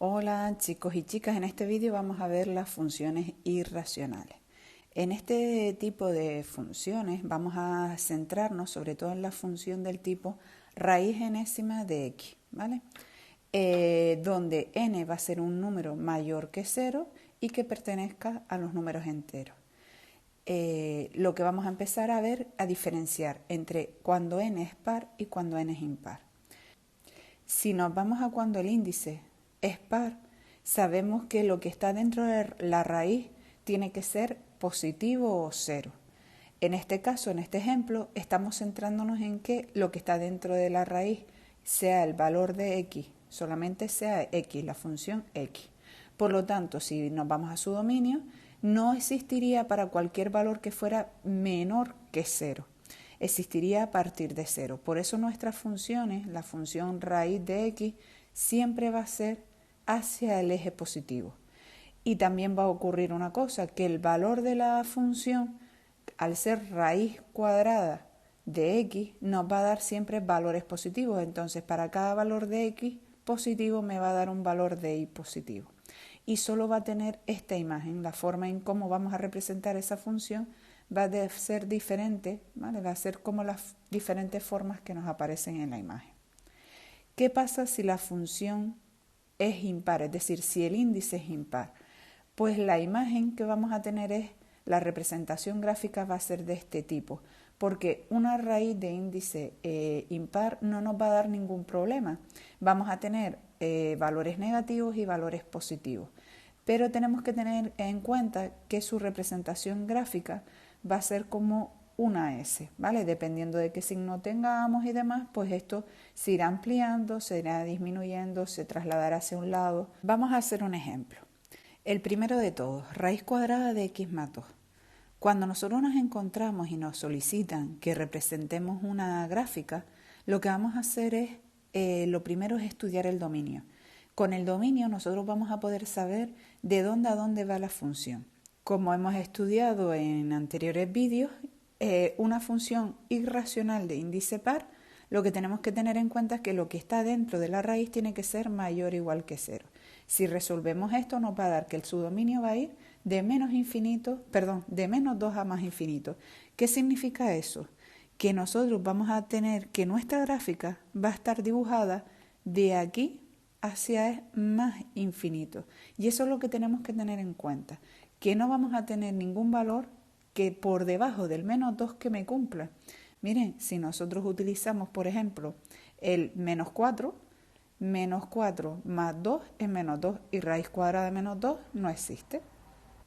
Hola chicos y chicas, en este vídeo vamos a ver las funciones irracionales. En este tipo de funciones vamos a centrarnos sobre todo en la función del tipo raíz enésima de x, ¿vale? Donde n va a ser un número mayor que 0 y que pertenezca a los números enteros. Lo que vamos a empezar a ver, a diferenciar entre cuando n es par y cuando n es impar. Si nos vamos a cuando el índice es par, sabemos que lo que está dentro de la raíz tiene que ser positivo o cero. En este caso, en este ejemplo, estamos centrándonos en que lo que está dentro de la raíz sea el valor de x, solamente sea x, la función x. Por lo tanto, si nos vamos a su dominio, no existiría para cualquier valor que fuera menor que 0. Existiría a partir de 0. Por eso nuestras funciones, la función raíz de x, siempre va a ser hacia el eje positivo. Y también va a ocurrir una cosa, que el valor de la función, al ser raíz cuadrada de x, nos va a dar siempre valores positivos. Entonces, para cada valor de x positivo me va a dar un valor de y positivo. Y solo va a tener esta imagen, la forma en cómo vamos a representar esa función va a ser diferente, ¿vale? Va a ser como las diferentes formas que nos aparecen en la imagen. ¿Qué pasa si la función es impar? Es decir, si el índice es impar. Pues la imagen que vamos a tener es, la representación gráfica va a ser de este tipo, porque una raíz de índice impar no nos va a dar ningún problema. Vamos a tener valores negativos y valores positivos. Pero tenemos que tener en cuenta que su representación gráfica va a ser como una S, ¿vale? Dependiendo de qué signo tengamos y demás, pues esto se irá ampliando, se irá disminuyendo, se trasladará hacia un lado. Vamos a hacer un ejemplo. El primero de todos, raíz cuadrada de x más 2. Cuando nosotros nos encontramos y nos solicitan que representemos una gráfica, lo que vamos a hacer es, lo primero es estudiar el dominio. Con el dominio nosotros vamos a poder saber de dónde a dónde va la función. Como hemos estudiado en anteriores vídeos, una función irracional de índice par, lo que tenemos que tener en cuenta es que lo que está dentro de la raíz tiene que ser mayor o igual que 0. Si resolvemos esto nos va a dar que el subdominio va a ir de de menos 2 a más infinito. ¿Qué significa eso? Que nosotros vamos a tener que nuestra gráfica va a estar dibujada de aquí hacia más infinito. Y eso es lo que tenemos que tener en cuenta, que no vamos a tener ningún valor que por debajo del menos 2 que me cumpla. Miren, si nosotros utilizamos, por ejemplo, el menos 4 más 2 es menos 2 y raíz cuadrada de menos 2 no existe.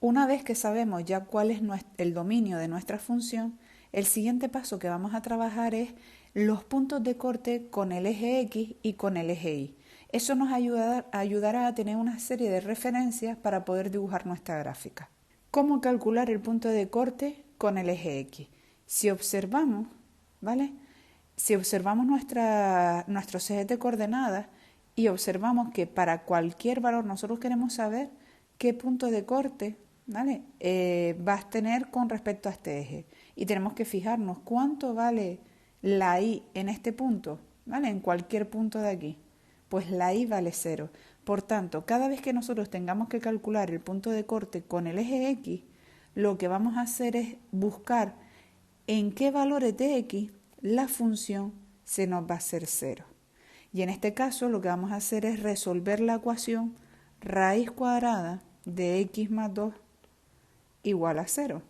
Una vez que sabemos ya cuál es el dominio de nuestra función, el siguiente paso que vamos a trabajar es los puntos de corte con el eje X y con el eje Y. Eso nos ayudará a tener una serie de referencias para poder dibujar nuestra gráfica. ¿Cómo calcular el punto de corte con el eje X? Si observamos, ¿vale? Si observamos nuestros ejes de coordenadas y observamos que para cualquier valor nosotros queremos saber qué punto de corte, ¿vale? Va a tener con respecto a este eje. Y tenemos que fijarnos cuánto vale la y en este punto, ¿vale? En cualquier punto de aquí. Pues la y vale 0. Por tanto, cada vez que nosotros tengamos que calcular el punto de corte con el eje X, lo que vamos a hacer es buscar en qué valores de X la función se nos va a hacer 0. Y en este caso lo que vamos a hacer es resolver la ecuación raíz cuadrada de x más 2 igual a 0.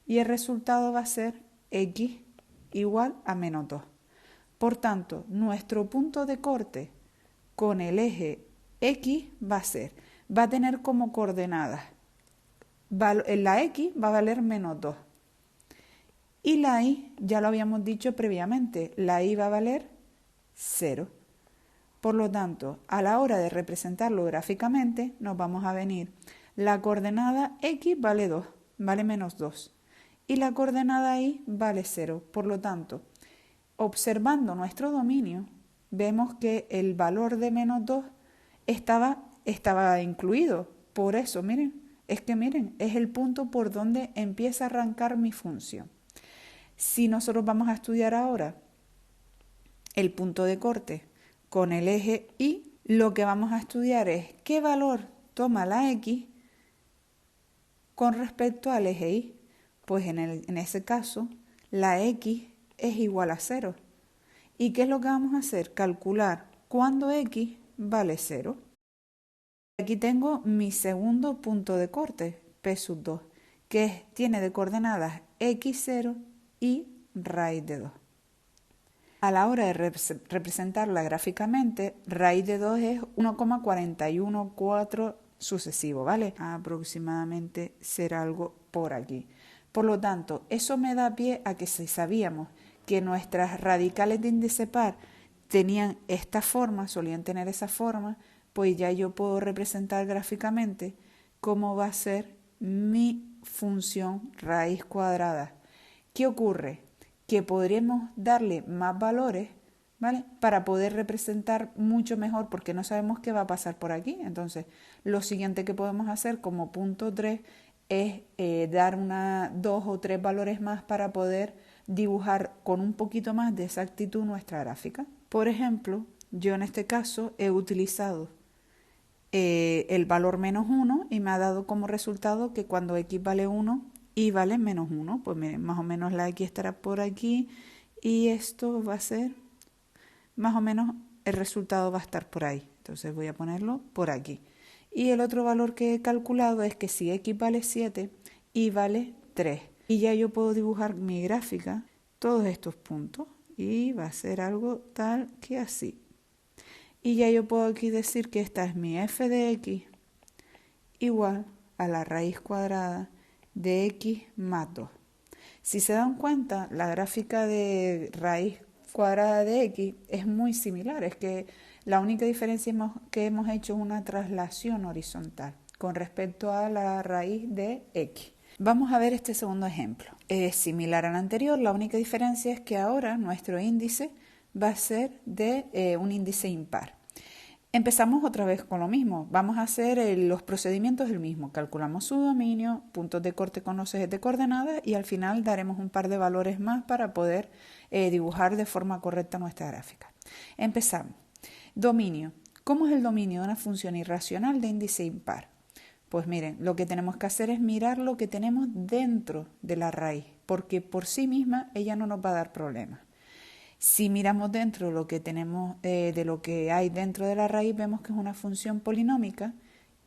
Y el resultado va a ser x igual a menos 2. Por tanto, nuestro punto de corte con el eje X va a tener como coordenadas, la X va a valer menos 2. Y la Y, ya lo habíamos dicho previamente, la Y va a valer 0. Por lo tanto, a la hora de representarlo gráficamente, nos vamos a venir. La coordenada X vale 2, vale menos 2. Y la coordenada Y vale 0. Por lo tanto, observando nuestro dominio, vemos que el valor de menos 2 estaba incluido. Por eso, miren, es el punto por donde empieza a arrancar mi función. Si nosotros vamos a estudiar ahora el punto de corte con el eje Y, lo que vamos a estudiar es qué valor toma la X con respecto al eje Y. Pues en ese caso, la X es igual a 0. ¿Y qué es lo que vamos a hacer? Calcular cuándo X vale 0. Aquí tengo mi segundo punto de corte, P sub 2, que tiene de coordenadas x0 y raíz de 2. A la hora de representarla gráficamente, raíz de 2 es 1,414 sucesivo, ¿vale? Aproximadamente será algo por aquí. Por lo tanto, eso me da pie a que si sabíamos que nuestras radicales de índice par tenían esta forma, solían tener esa forma, pues ya yo puedo representar gráficamente cómo va a ser mi función raíz cuadrada. ¿Qué ocurre? Que podremos darle más valores, ¿vale? Para poder representar mucho mejor, porque no sabemos qué va a pasar por aquí. Entonces, lo siguiente que podemos hacer como punto 3 es dar 2 o 3 valores más para poder dibujar con un poquito más de exactitud nuestra gráfica. Por ejemplo, yo en este caso he utilizado el valor menos 1 y me ha dado como resultado que cuando x vale 1, y vale menos 1, pues miren, más o menos la x estará por aquí y esto va a ser, más o menos el resultado va a estar por ahí. Entonces voy a ponerlo por aquí. Y el otro valor que he calculado es que si x vale 7, y vale 3. Y ya yo puedo dibujar mi gráfica, todos estos puntos, y va a ser algo tal que así. Y ya yo puedo aquí decir que esta es mi f de x igual a la raíz cuadrada de x más 2. Si se dan cuenta, la gráfica de raíz cuadrada de x es muy similar. Es que la única diferencia que hemos hecho es una traslación horizontal con respecto a la raíz de x. Vamos a ver este segundo ejemplo. Es similar al anterior, la única diferencia es que ahora nuestro índice va a ser de un índice impar. Empezamos otra vez con lo mismo. Vamos a hacer los procedimientos del mismo. Calculamos su dominio, puntos de corte con los ejes de coordenadas y al final daremos un par de valores más para poder dibujar de forma correcta nuestra gráfica. Empezamos. Dominio. ¿Cómo es el dominio de una función irracional de índice impar? Pues miren, lo que tenemos que hacer es mirar lo que tenemos dentro de la raíz, porque por sí misma ella no nos va a dar problemas. Si miramos dentro lo que tenemos, de lo que hay dentro de la raíz, vemos que es una función polinómica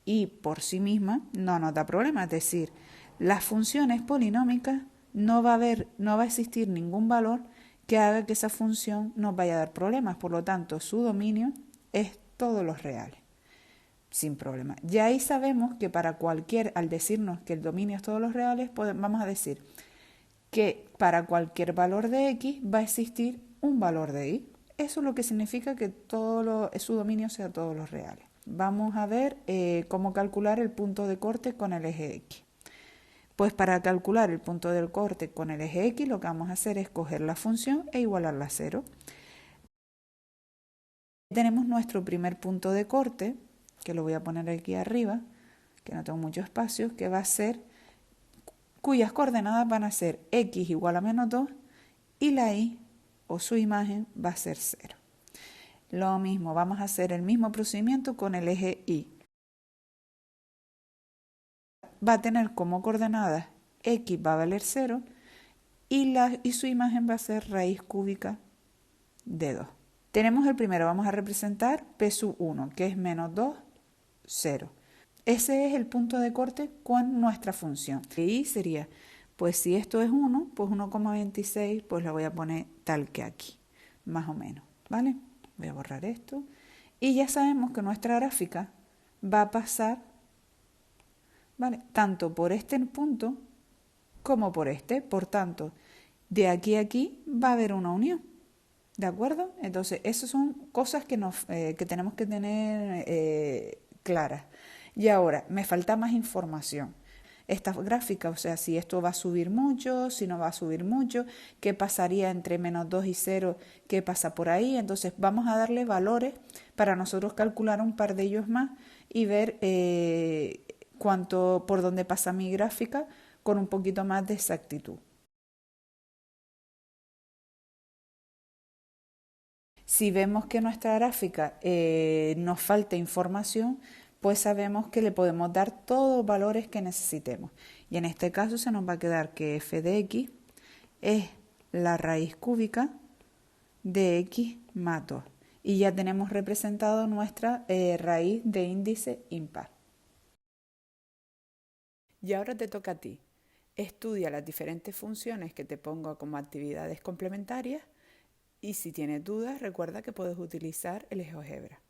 y por sí misma no nos da problema. Es decir, las funciones polinómicas no va a existir ningún valor que haga que esa función nos vaya a dar problemas. Por lo tanto, su dominio es todos los reales, sin problema. Ya ahí sabemos que al decirnos que el dominio es todos los reales, vamos a decir que para cualquier valor de x va a existir un valor de y. Eso es lo que significa que su dominio sea todos los reales. Vamos a ver cómo calcular el punto de corte con el eje x. Pues para calcular el punto del corte con el eje x, lo que vamos a hacer es coger la función e igualarla a 0. Tenemos nuestro primer punto de corte, que lo voy a poner aquí arriba, que no tengo mucho espacio, que va a ser, cuyas coordenadas van a ser x igual a menos 2 y la y o su imagen va a ser 0. Lo mismo, vamos a hacer el mismo procedimiento con el eje y. Va a tener como coordenadas x va a valer 0 y su imagen va a ser raíz cúbica de 2. Tenemos el primero, vamos a representar P sub 1, que es menos 2, 0. Ese es el punto de corte con nuestra función. Y sería, pues si esto es 1, pues 1,26, pues la voy a poner tal que aquí, más o menos, ¿vale? Voy a borrar esto. Y ya sabemos que nuestra gráfica va a pasar, ¿vale?, tanto por este punto como por este. Por tanto, de aquí a aquí va a haber una unión. ¿De acuerdo? Entonces, esas son cosas que tenemos que tener claras. Y ahora, me falta más información. Esta gráfica, o sea, si esto va a subir mucho, si no va a subir mucho, qué pasaría entre menos 2 y 0, qué pasa por ahí. Entonces, vamos a darle valores para nosotros calcular un par de ellos más y ver por dónde pasa mi gráfica con un poquito más de exactitud. Si vemos que nuestra gráfica nos falta información, pues sabemos que le podemos dar todos los valores que necesitemos. Y en este caso se nos va a quedar que f de x es la raíz cúbica de x más 2. Y ya tenemos representado nuestra raíz de índice impar. Y ahora te toca a ti. Estudia las diferentes funciones que te pongo como actividades complementarias y si tienes dudas recuerda que puedes utilizar el GeoGebra.